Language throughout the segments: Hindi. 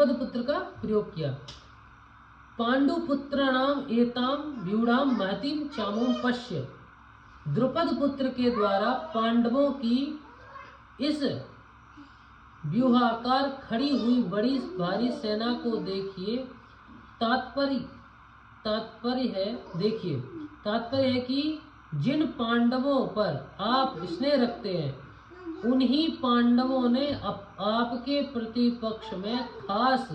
द्रुपद पुत्र का प्रयोग किया। पांडुपुत्राणाम एताम व्यूढ़ाम महतीम चामुम पश्य। द्रुपद पुत्र के द्वारा पांडवों की इस व्यूहाकार खड़ी हुई बड़ी भारी सेना को देखिए। तात्पर्य है कि जिन पांडवों पर आप स्नेह रखते हैं उन्हीं पांडवों ने आपके प्रतिपक्ष में खास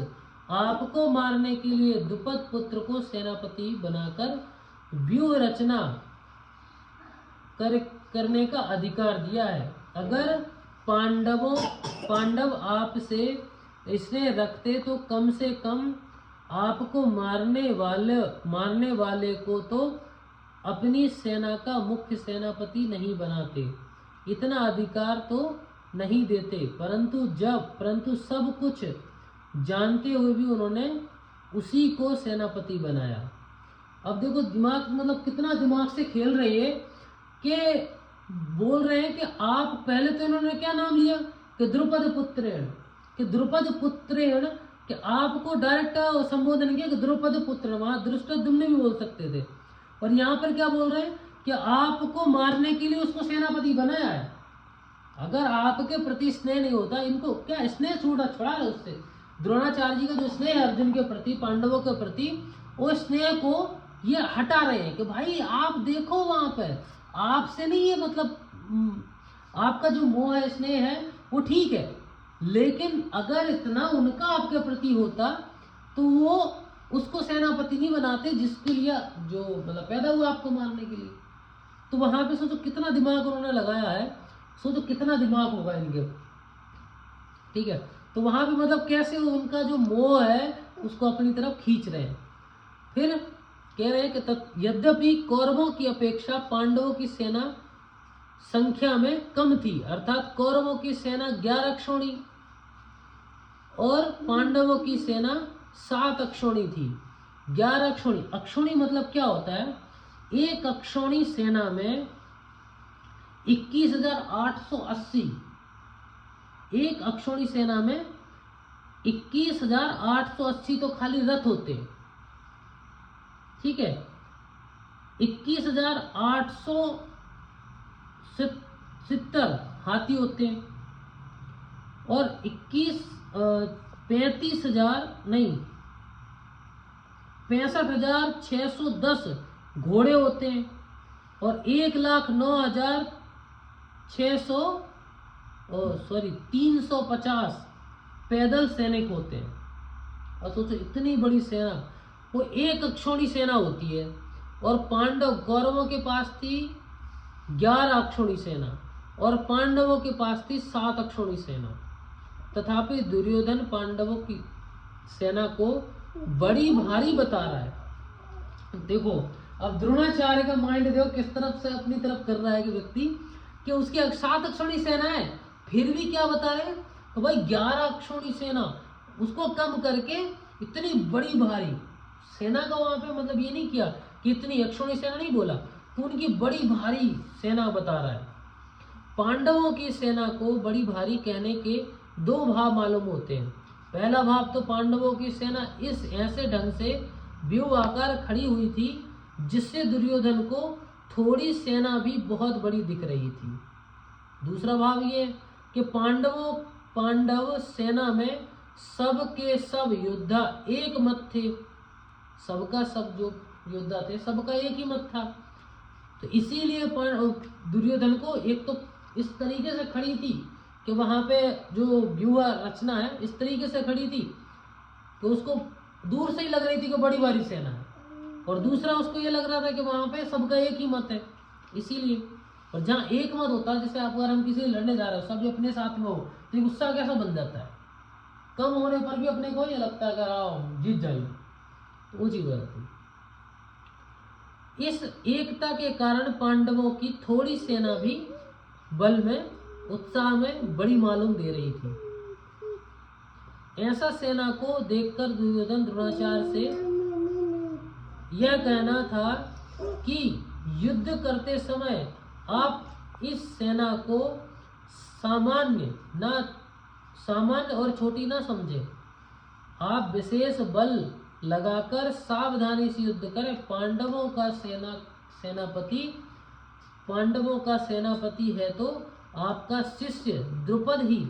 आपको मारने के लिए द्रुपद पुत्र को सेनापति बनाकर व्यूह रचना करने का अधिकार दिया है। अगर पांडव आपसे स्नेह रखते तो कम से कम आपको मारने वाले को तो अपनी सेना का मुख्य सेनापति नहीं बनाते, इतना अधिकार तो नहीं देते। परंतु सब कुछ जानते हुए भी उन्होंने उसी को सेनापति बनाया। अब देखो दिमाग, मतलब कितना दिमाग से खेल रहे हैं कि बोल रहे हैं कि आप पहले तो इन्होंने क्या नाम लिया कि द्रुपद पुत्रेण, कि आपको डायरेक्ट संबोधन किया कि द्रुपद पुत्र, वहां धृष्टद्युम्न भी बोल सकते थे। और यहाँ पर क्या बोल रहे हैं कि आपको मारने के लिए उसको सेनापति बनाया है। अगर आपके प्रति स्नेह नहीं होता, इनको क्या स्नेह छोड़ा है उससे। द्रोणाचार्य जी का जो स्नेह है अर्जुन के प्रति, पांडवों के प्रति, वो स्नेह को ये हटा रहे हैं कि भाई आप देखो वहां पर आपसे नहीं है, मतलब आपका जो मोह है, स्नेह है, वो ठीक है, लेकिन अगर इतना उनका आपके प्रति होता तो वो उसको सेनापति नहीं बनाते जिसके लिए जो मतलब पैदा हुआ आपको मारने के लिए। तो वहां पे सोचो कितना दिमाग उन्होंने लगाया है, सोचो कितना दिमाग होगा इनके, ठीक है। तो वहां पे मतलब कैसे उनका जो मोह है उसको अपनी तरफ खींच रहे हैं। फिर कह रहे हैं कि यद्यपि कौरवों की अपेक्षा पांडवों की सेना संख्या में कम थी, अर्थात कौरवों की सेना 11 अक्षौणी और पांडवों की सेना 7 अक्षौणी थी। 11 अक्षौणी, अक्षौणी मतलब क्या होता है, एक अक्षौणी सेना में 21,880, एक अक्षौणी सेना में 21,880 तो खाली रथ होते हैं, ठीक है। 21,870 हाथी होते हैं और 65,610 घोड़े होते हैं और 350 पैदल सैनिक होते हैं। और सोचो इतनी बड़ी सेना, वो एक अक्षौणी सेना होती है। और कौरवों के पास थी 11 अक्षौणी सेना और पांडवों के पास थी 7 अक्षौणी सेना। तथापि दुर्योधन पांडवों की सेना को बड़ी भारी बता रहा है। देखो अब द्रोणाचार्य का माइंड देखो किस तरफ से अपनी तरफ कर रहा है कि व्यक्ति कि उसकी 7 अक्षौणी सेना है, फिर भी क्या बता रहे हैं तो भाई 11 अक्षौणी सेना, उसको कम करके इतनी बड़ी भारी सेना का वहां पे मतलब ये नहीं किया कि इतनी अक्षौणी सेना नहीं बोला, तो उनकी बड़ी भारी सेना बता रहा है। पांडवों की सेना को बड़ी भारी कहने के 2 भाव मालूम होते हैं। पहला भाव तो पांडवों की सेना इस ऐसे ढंग से व्यूह आकार खड़ी हुई थी जिससे दुर्योधन को थोड़ी सेना भी बहुत बड़ी दिख रही थी। दूसरा भाव ये कि पांडव सेना में सब के सब योद्धा एक मत थे, सबका सब जो योद्धा थे सबका एक ही मत था। तो इसीलिए दुर्योधन को एक तो इस तरीके से खड़ी थी कि वहां पे जो व्यूह रचना है इस तरीके से खड़ी थी कि उसको दूर से ही लग रही थी कि बड़ी भारी सेना है, और दूसरा उसको ये लग रहा था कि वहां पे सबका एक ही मत है। इसीलिए, और जहाँ एक मत होता है, जैसे अगर हम किसी लड़ने जा रहे हो सब अपने साथ में हो तो गुस्सा कैसा बन जाता है, कम होने पर भी अपने को ये लगता है कि हाँ जीत जाएंगे, तो वो चीज रहती है। इस एकता के कारण पांडवों की थोड़ी सेना भी बल में उत्साह में बड़ी मालूम दे रही थी। ऐसा सेना को देखकर दुर्योधन द्रोणाचार्य से यह कहना था कि युद्ध करते समय आप इस सेना को सामान्य और छोटी ना समझे। आप विशेष बल लगाकर सावधानी से युद्ध करें। पांडवों का सेनापति है तो आपका शिष्य द्रुपद ही,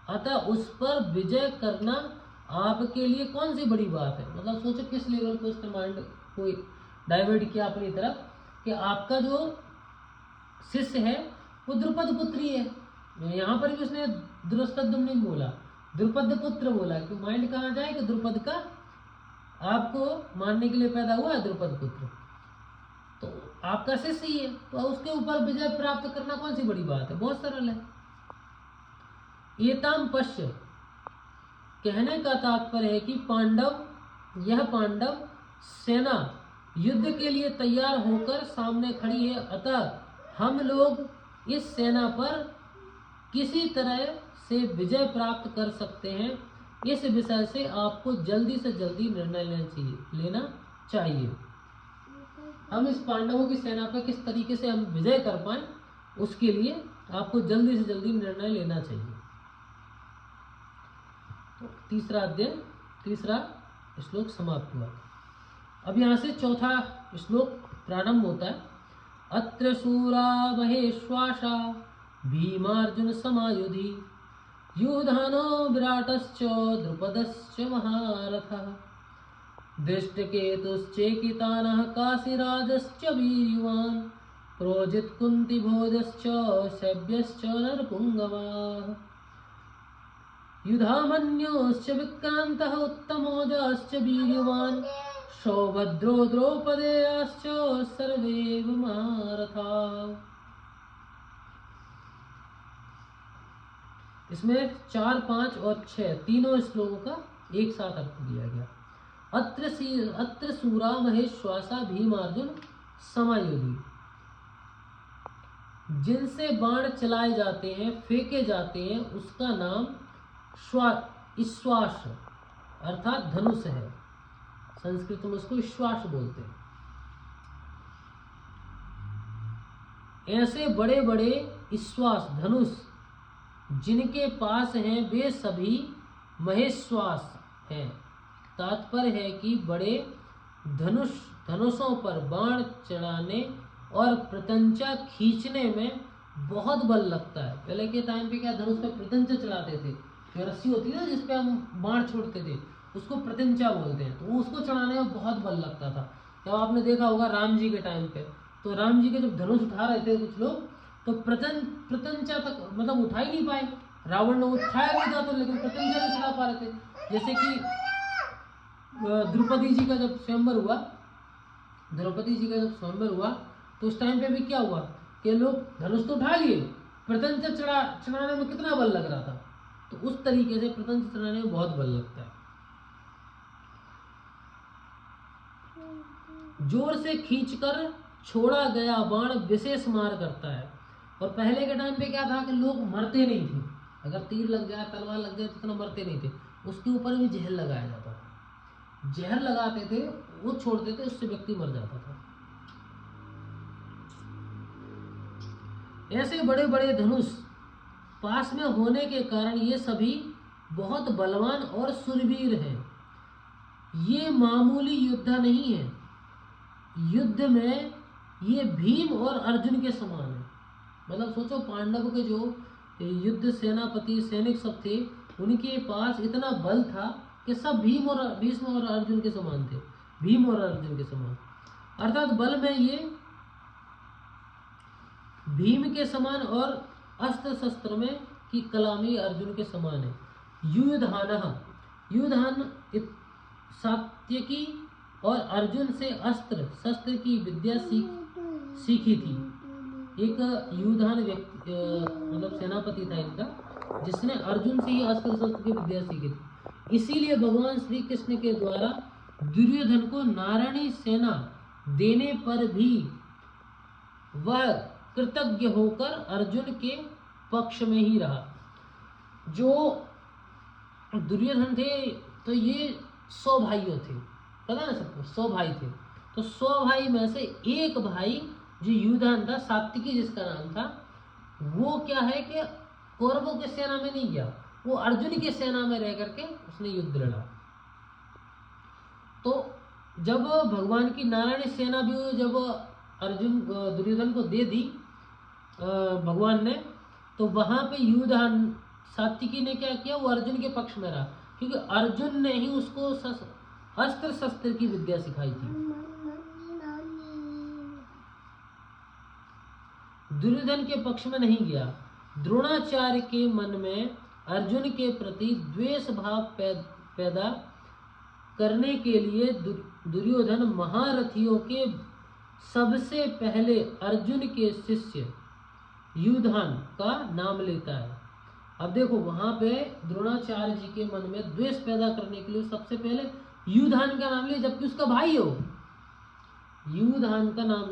अतः उस पर विजय करना आपके लिए कौन सी बड़ी बात है। मतलब सोचो किस लेवल पे उसने माइंड को डाइवर्ट किया अपनी तरफ, कि आपका जो शिष्य है वो द्रुपद पुत्री है। यहाँ पर भी उसने द्रुपद नहीं बोला, द्रुपद पुत्र बोला, कि माइंड कहाँ जाए कि द्रुपद का आपको मानने के लिए पैदा हुआ है द्रुपद पुत्र, तो आपका शिष्य ही है, तो उसके ऊपर विजय प्राप्त करना कौन सी बड़ी बात है, बहुत सरल है। एताम पश्य, कहने का तात्पर्य है कि यह पांडव सेना युद्ध के लिए तैयार होकर सामने खड़ी है, अतः हम लोग इस सेना पर किसी तरह से विजय प्राप्त कर सकते हैं। इस विषय से आपको जल्दी से जल्दी निर्णय लेना चाहिए। हम इस पांडवों की सेना पर किस तरीके से हम विजय कर पाए, उसके लिए आपको जल्दी से जल्दी निर्णय लेना चाहिए। तो तीसरा श्लोक समाप्त हुआ। अब यहाँ से चौथा श्लोक प्रारंभ होता है। अत्र शूरा महेश्वासा भीमार्जुन समायुधि युधानो विराटश्च द्रुपदश्च महारथः दृष्टकेतुश्चेकितानः काशीराजश्च वीर्यवान् प्रोजित कुन्तिभोजश्च शैब्यश्च नरपुङ्गवाः युधामन्योश्च विक्रान्तः उत्तमोजाश्च वीर्यवान् सौभद्रो द्रौपदेयाश्च सर्वे महारथाः। इसमें 4, 5 और 6 तीनों श्लोकों का एक साथ अर्थ दिया गया। अत्र सूरा महेश्वासा भीमार्जुन समायुधि, जिनसे बाण चलाए जाते हैं, फेंके जाते हैं, उसका नाम ईश्वास अर्थात धनुष है। संस्कृत में उसको ईश्वास बोलते हैं। ऐसे बड़े बड़े ईश्वास धनुष जिनके पास हैं वे सभी महेश्वास हैं। तात्पर्य है कि बड़े धनुषों पर बाण चढ़ाने और प्रत्यंचा खींचने में बहुत बल लगता है। पहले के टाइम पे क्या धनुष पे प्रत्यंचा चढ़ाते थे, जो रस्सी होती है ना जिसपे हम बाण छोड़ते थे, उसको प्रत्यंचा बोलते हैं। तो उसको चढ़ाने में बहुत बल लगता था। जब आपने देखा होगा राम जी के टाइम पे, तो राम जी के जब धनुष उठा रहे थे कुछ लोग, तो प्रत्यंचा तक मतलब उठा ही नहीं पाए। रावण ने उठाया नहीं था तो, लेकिन प्रत्यंचा नहीं चढ़ा पा रहे थे। जैसे कि द्रौपदी जी का जब स्वयंवर हुआ, तो उस टाइम पे भी क्या हुआ कि लोग धनुष तो उठा लिए, प्रत्यंचा चढ़ाने में कितना बल लग रहा था। तो उस तरीके से प्रत्यंचा चढ़ाने में बहुत बल लगता है। जोर से खींचकर छोड़ा गया बाण विशेष मार करता है। और पहले के टाइम पे क्या था कि लोग मरते नहीं थे, अगर तीर लग जाए, तलवार लग जाए तो इतना मरते नहीं थे। उसके ऊपर भी जहर लगाया जाता था, जहर लगाते थे, वो छोड़ते थे, उससे व्यक्ति मर जाता था। ऐसे बड़े बड़े धनुष पास में होने के कारण ये सभी बहुत बलवान और शूरवीर हैं। ये मामूली योद्धा नहीं है, युद्ध में ये भीम और अर्जुन के समान है। मतलब सोचो, पांडव के जो युद्ध सेनापति सैनिक सब थे, उनके पास इतना बल था कि सब भीष्म और अर्जुन के समान थे, भीम और अर्जुन के समान। अर्थात बल में ये भीम के समान और अस्त्र शस्त्र में की कला में अर्जुन के समान है। युधान सात्यकी और अर्जुन से अस्त्र शस्त्र की विद्या सीखी थी। एक युधान व्यक्ति मतलब सेनापति था इनका, जिसने अर्जुन से ही अस्त्र शस्त्र की विद्या सीखी थी। इसीलिए भगवान श्री कृष्ण के द्वारा दुर्योधन को नारायणी सेना देने पर भी वह कृतज्ञ होकर अर्जुन के पक्ष में ही रहा। जो दुर्योधन थे तो ये 100 भाइयों थे, पता ना सबको, 100 भाई थे। तो 100 भाई में से एक भाई जो युधान था, सात्विकी जिसका नाम था, वो क्या है कि कौरवों की सेना में नहीं गया, वो अर्जुन की सेना में रह करके उसने युद्ध लड़ा। तो जब भगवान की नारायणी सेना भी जब अर्जुन दुर्योधन को दे दी भगवान ने, तो वहां पे युधान सात्विकी ने क्या किया, वो अर्जुन के पक्ष में रहा, क्योंकि अर्जुन ने ही उसको अस्त्र शस्त्र की विद्या सिखाई थी। दुर्योधन के पक्ष में नहीं गया। द्रोणाचार्य के मन में अर्जुन के प्रति द्वेष भाव पैदा करने के लिए दुर्योधन महारथियों के सबसे पहले अर्जुन के शिष्य युधान का नाम लेता है। अब देखो वहां पे द्रोणाचार्य जी के मन में द्वेष पैदा करने के लिए सबसे पहले युधान का नाम लिया, जबकि उसका भाई हो। युधान का नाम,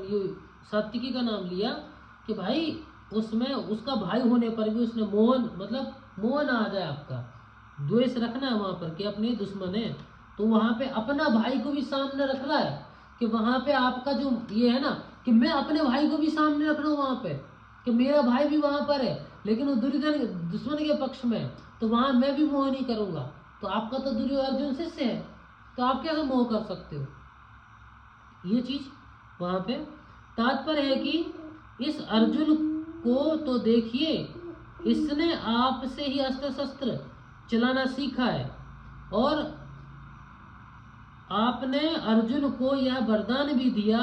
सात्विकी का नाम लिया कि भाई उसमें उसका भाई होने पर भी उसने मोहन आ जाए, आपका द्वेष रखना है वहां पर कि अपने दुश्मन है, तो वहां पे अपना भाई को भी सामने रख रहा है कि वहां पे आपका जो ये है ना कि मैं अपने भाई को भी सामने रख रहा हूँ वहां पे कि मेरा भाई भी वहां पर है, लेकिन वो दुर्योधन दुश्मन के पक्ष में, तो वहां मैं भी मोह नहीं करूंगा। तो आपका तो दुर्योधन शिष्य है, तो आप कैसे मोह कर सकते हो? ये चीज वहां पे तात्पर्य है कि इस अर्जुन को तो देखिए, इसने आपसे ही अस्त्र शस्त्र चलाना सीखा है, और आपने अर्जुन को यह वरदान भी दिया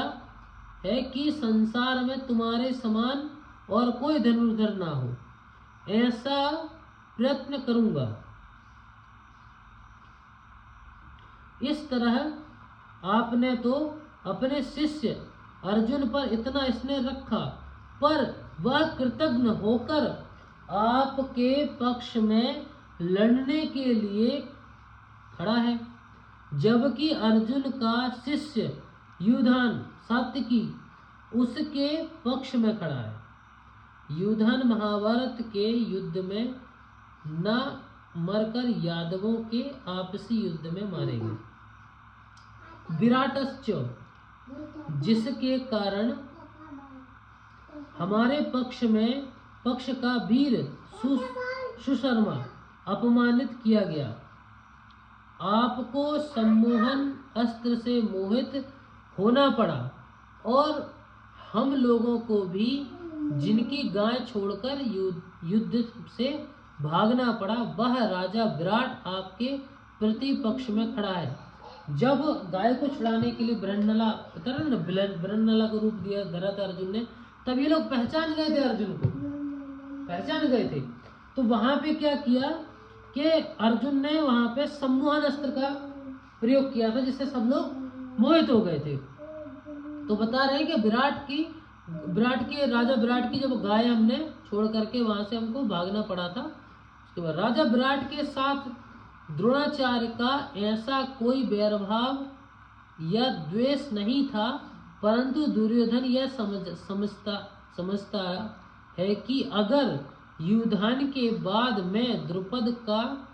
है कि संसार में तुम्हारे समान और कोई धनुर्धर ना हो, ऐसा प्रयत्न करूंगा। इस तरह आपने तो अपने शिष्य अर्जुन पर इतना स्नेह रखा, पर वह कृतज्ञ होकर आपके पक्ष में लड़ने के लिए खड़ा है, जबकि अर्जुन का शिष्य युधान सात्विकी उसके पक्ष में खड़ा है। युधान महाभारत के युद्ध में न मरकर यादवों के आपसी युद्ध में मारे गए। विराटश्च, जिसके कारण हमारे पक्ष का वीर सुशर्मा अपमानित किया गया। आपको सम्मोहन अस्त्र से मोहित होना पड़ा, और हम लोगों को भी जिनकी गाय छोड़कर युद्ध से भागना पड़ा, वह राजा विराट आपके प्रतिपक्ष में खड़ा है। जब गाय को छुड़ाने के लिए ब्रह्मनला को रूप दिया धरा था अर्जुन ने, तब ये लोग पहचान गए थे, अर्जुन को पहचान गए थे। तो वहां पे क्या किया कि अर्जुन ने वहां पे सम्मोहन अस्त्र का प्रयोग किया था, जिससे सब लोग मोहित हो गए थे। तो बता रहे हैं कि राजा विराट की जब गाय हमने छोड़ करके वहां से हमको भागना पड़ा था, उसके बाद राजा विराट के साथ द्रोणाचार्य का ऐसा कोई वैरभाव या द्वेष नहीं था, परंतु दुर्योधन यह समझता है कि अगर युधान के बाद मैं द्रुपद का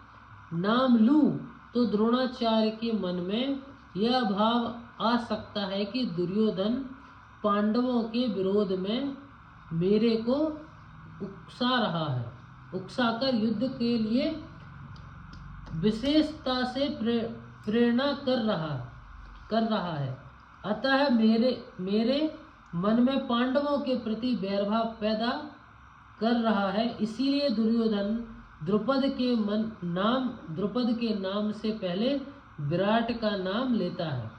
नाम लूं, तो द्रोणाचार्य के मन में यह भाव आ सकता है कि दुर्योधन पांडवों के विरोध में मेरे को उकसाकर युद्ध के लिए विशेषता से प्रेरणा कर रहा है। अतः मेरे मन में पांडवों के प्रति वैरभाव पैदा कर रहा है, इसीलिए दुर्योधन द्रुपद के नाम से पहले विराट का नाम लेता है,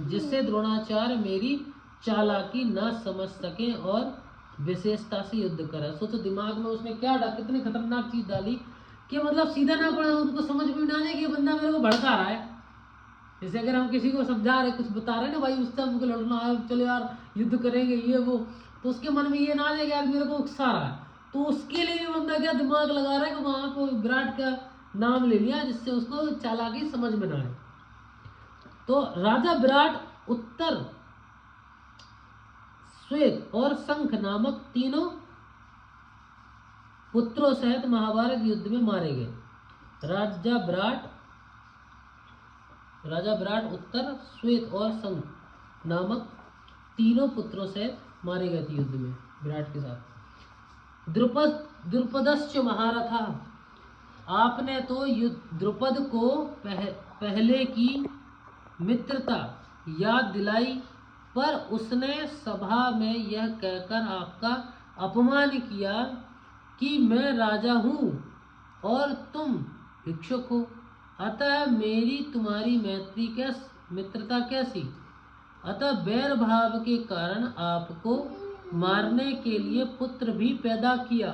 जिससे द्रोणाचार्य मेरी चालाकी न समझ सके और विशेषता से युद्ध करे। सोचो दिमाग में उसने क्या कितनी खतरनाक चीज डाली कि मतलब सीधा ना पड़ा, उनको समझ में ना आने कि बंदा मेरे को भड़का रहा है। जैसे अगर हम किसी को समझा रहे, कुछ बता रहे ना, भाई उससे हमको लड़ना है, चलो यार युद्ध करेंगे ये वो, तो उसके मन में ये ना आ जाए कि यार मेरे को उकसा रहा है, तो उसके लिए भी बंदा क्या दिमाग लगा रहा है कि वहां पर विराट का नाम ले लिया, जिससे उसको चालाकी समझ में ना आए। तो राजा विराट उत्तर, श्वेत और शंख नामक तीनों पुत्रों सहित महाभारत युद्ध में मारे गए। राजा विराट उत्तर, श्वेत और शंख नामक तीनों पुत्रों सहित मारे गए थे युद्ध में विराट के साथ। द्रुपदश्च महारथा, आपने तो द्रुपद को पहले की मित्रता याद दिलाई, पर उसने सभा में यह कहकर आपका अपमान किया कि मैं राजा हूँ और तुम भिक्षुक हो, अतः मेरी तुम्हारी मित्रता कैसी। अतः बैर भाव के कारण आपको मारने के लिए पुत्र भी पैदा किया।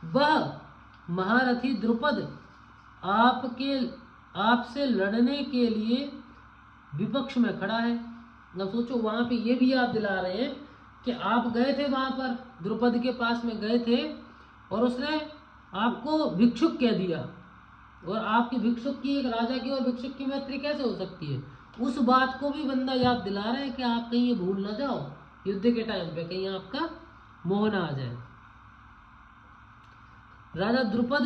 वह महारथी द्रुपद आपसे लड़ने के लिए विपक्ष में खड़ा है। अब सोचो, वहां पे ये भी याद दिला रहे हैं कि आप गए थे वहां पर, द्रुपद के पास में गए थे और उसने आपको भिक्षुक कह दिया, और आपकी भिक्षुक की, एक राजा की और भिक्षुक की मैत्री कैसे हो सकती है। उस बात को भी बंदा याद दिला रहा है कि आप कहीं ये भूल ना जाओ युद्ध के टाइम पे, कहीं आपका मोह ना आ जाए। राजा द्रुपद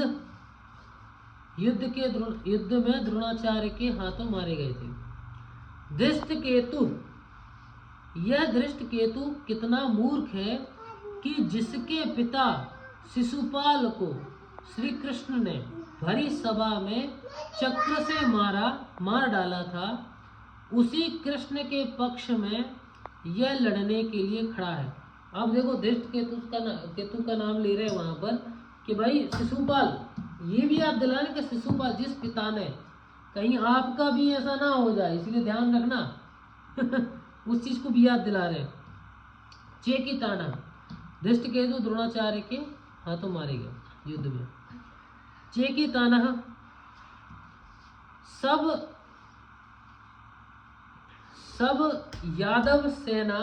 युद्ध में द्रोणाचार्य के हाथों मारे गए थे। धृष्टकेतु, यह धृष्टकेतु कितना मूर्ख है कि जिसके पिता शिशुपाल को श्री कृष्ण ने भरी सभा में चक्र से मार डाला था, उसी कृष्ण के पक्ष में यह लड़ने के लिए खड़ा है। अब देखो, धृष्टकेतु का नाम ले रहे हैं वहां पर कि भाई शिशुपाल, ये भी आप दिलाने कि शिशुपाल जिस पिता ने, कहीं आपका भी ऐसा ना हो जाए, इसलिए ध्यान रखना उस चीज को भी याद दिला रहे। चेकिताना, धृष्टकेतु द्रोणाचार्य के हाथों मारे गए युद्ध में। चेकिताना, सब यादव सेना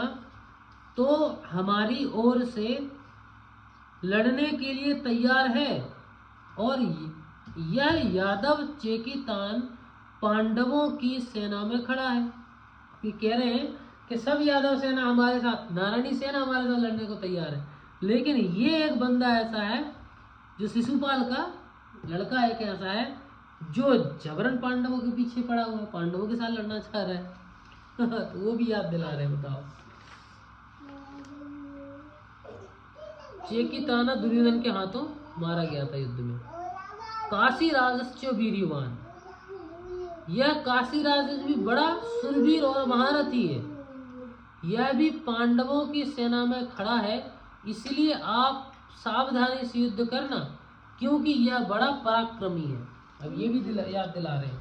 तो हमारी ओर से लड़ने के लिए तैयार है, और यह यादव चेकितान पांडवों की सेना में खड़ा है। ये कह रहे हैं कि सब यादव सेना हमारे साथ, नारायणी सेना हमारे साथ लड़ने को तैयार है, लेकिन ये एक बंदा ऐसा है जो शिशुपाल का लड़का एक ऐसा है जो जबरन पांडवों के पीछे पड़ा हुआ है, पांडवों के साथ लड़ना चाह रहा है तो वो भी याद दिला रहे हैं। बताओ, चेकिताना दुर्योधन के हाथों मारा गया था युद्ध में। काशी राजस्य वीर्यवान, यह काशी राजस भी बड़ा सुरवीर और महारथी है, यह भी पांडवों की सेना में खड़ा है, इसलिए आप सावधानी से युद्ध करना, क्योंकि यह बड़ा पराक्रमी है। अब ये भी याद दिला रहे हैं,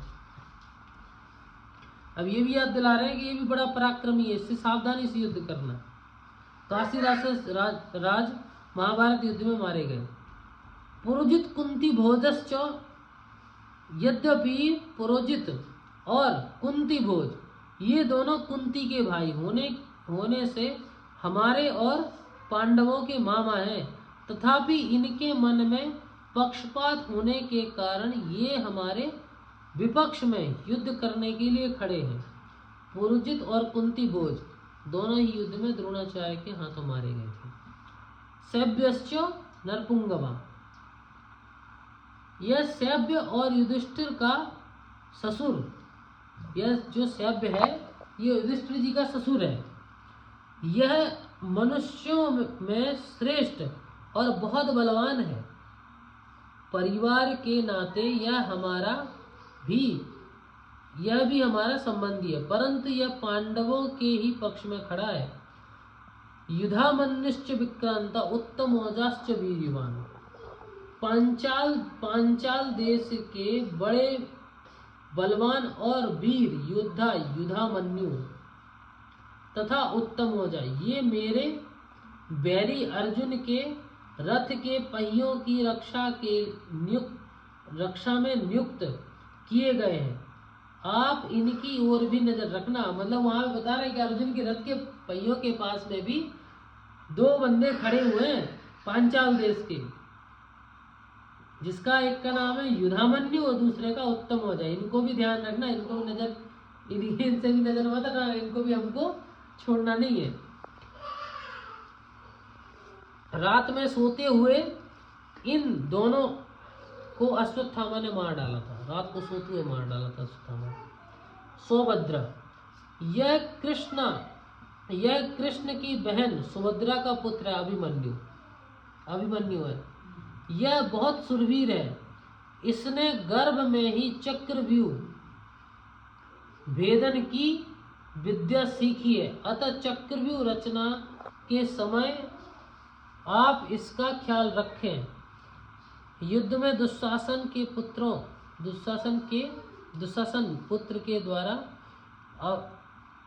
कि ये भी बड़ा पराक्रमी है, इससे सावधानी से युद्ध करना। काशी राज महाभारत युद्ध में मारे गए। पुरोजित कुंती भोजश्च, यद्यपि पुरोजित और कुंती भोज ये दोनों कुंती के भाई होने से हमारे और पांडवों के मामा हैं, तथापि इनके मन में पक्षपात होने के कारण ये हमारे विपक्ष में युद्ध करने के लिए खड़े हैं। पुरोजित और कुंती भोज दोनों ही युद्ध में द्रोणाचार्य के हाथों मारे गए थे। सैभ्यश्च नरपुंगवा, यह सैभ्य और युधिष्ठिर का ससुर, यह जो सैभ्य है ये युधिष्ठिर जी का ससुर है। यह मनुष्यों में श्रेष्ठ और बहुत बलवान है, परिवार के नाते यह भी हमारा संबंधी है, परंतु यह पांडवों के ही पक्ष में खड़ा है। युधामन्युश्च विक्रांता उत्तम ओजाश्च वीर्यवान, पांचाल देश के बड़े बलवान और वीर योद्धा युधामन्यु तथा उत्तम ओजा, ये मेरे बैरी अर्जुन के रथ के पहियों की रक्षा में नियुक्त किए गए हैं। आप इनकी ओर भी नजर रखना। मतलब वहां पे बता रहे हैं कि अर्जुन के रथ के पहियों के पास में भी दो बंदे खड़े हुए हैं पांचाल देश के, जिसका एक का नाम है युधामन्यु और दूसरे का उत्तम हो जाए। इनको भी ध्यान रखना, इनको इनसे भी नजर मत रखना, इनको भी हमको छोड़ना नहीं है। रात में सोते हुए इन दोनों को अश्वत्थामा ने मार डाला था, रात को सोते हुए मार डाला था अश्वत्थामा। सौभद्रा, यह कृष्ण की बहन सुभद्रा का पुत्र है, अभिमन्यु है। यह बहुत सुरवीर है, इसने गर्भ में ही चक्रव्यूह भेदन की विद्या सीखी है, अतः चक्रव्यूह रचना के समय आप इसका ख्याल रखें। युद्ध में दुशासन पुत्र के द्वारा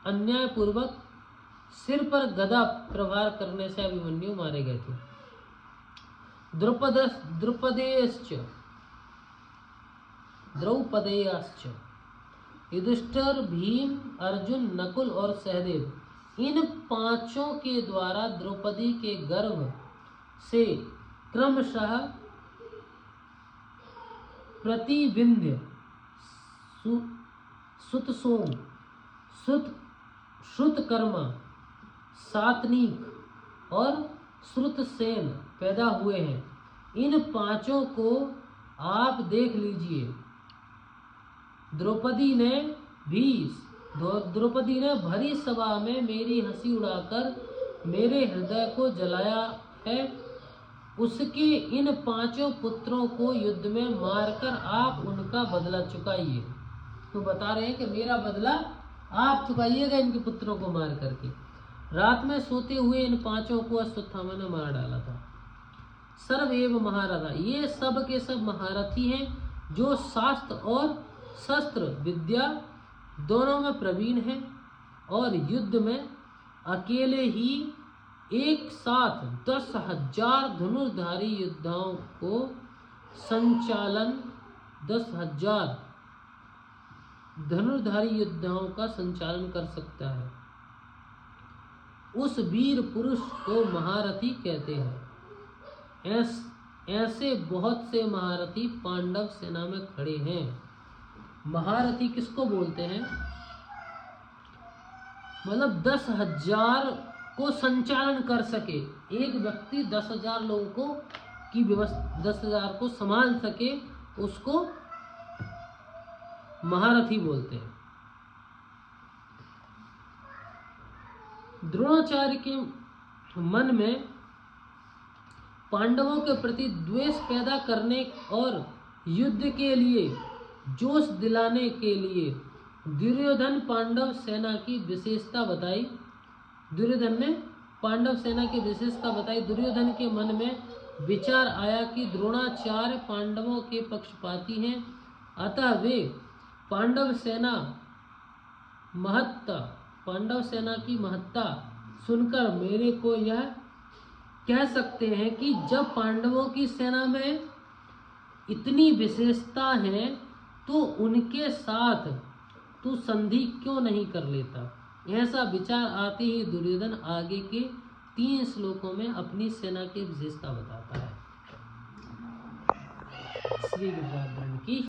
अन्यायपूर्वक सिर पर गदा प्रहार करने से अभिमन्यु मारे गए थे। द्रौपदेयाश्च युधिष्ठिर, भीम, अर्जुन, नकुल और सहदेव, इन पांचों के द्वारा द्रौपदी के गर्भ से क्रमशः प्रतिविंध्य, सुतसोम, श्रुतकर्मा, सातनीक और श्रुतसेन पैदा हुए हैं। इन पांचों को आप देख लीजिए। द्रौपदी ने भरी सभा में मेरी हंसी उड़ाकर मेरे हृदय को जलाया है। उसके इन पांचों पुत्रों को युद्ध में मारकर आप उनका बदला चुकाइए। तो बता रहे हैं कि मेरा बदला आप चुकाइएगा इनके पुत्रों को मार करके। रात में सोते हुए इन पांचों को अश्वत्थामा ने मार डाला था। सर्वैव महारथा, ये सब के सब महारथी हैं, जो शास्त्र और शस्त्र विद्या दोनों में प्रवीण हैं और युद्ध में अकेले ही एक साथ 10,000 धनुर्धारी योद्धाओं को संचालन 10,000 धनुर्धारी योद्धाओं का संचालन कर सकता है। उस वीर पुरुष को महारथी कहते हैं। ऐसे बहुत से महारथी पांडव सेना में खड़े हैं। महारथी किसको बोलते हैं? मतलब 10,000 को संचालन कर सके, एक व्यक्ति 10,000 लोगों को की व्यवस्था 10,000 को संभाल सके, उसको महारथी बोलते हैं। द्रोणाचार्य के मन में पांडवों के प्रति द्वेष पैदा करने और युद्ध के लिए जोश दिलाने के लिए दुर्योधन पांडव सेना की विशेषता बताई। दुर्योधन ने पांडव सेना की विशेषता बताई। दुर्योधन के मन में विचार आया कि द्रोणाचार्य पांडवों के पक्षपाती हैं, अतः वे पांडव सेना की महत्ता सुनकर मेरे को यह कह सकते हैं कि जब पांडवों की सेना में इतनी विशेषता है तो उनके साथ तू संधि क्यों नहीं कर लेता। ऐसा विचार आते ही दुर्योधन आगे के 3 श्लोकों में अपनी सेना की विशेषता बताता है। श्री गुजरात की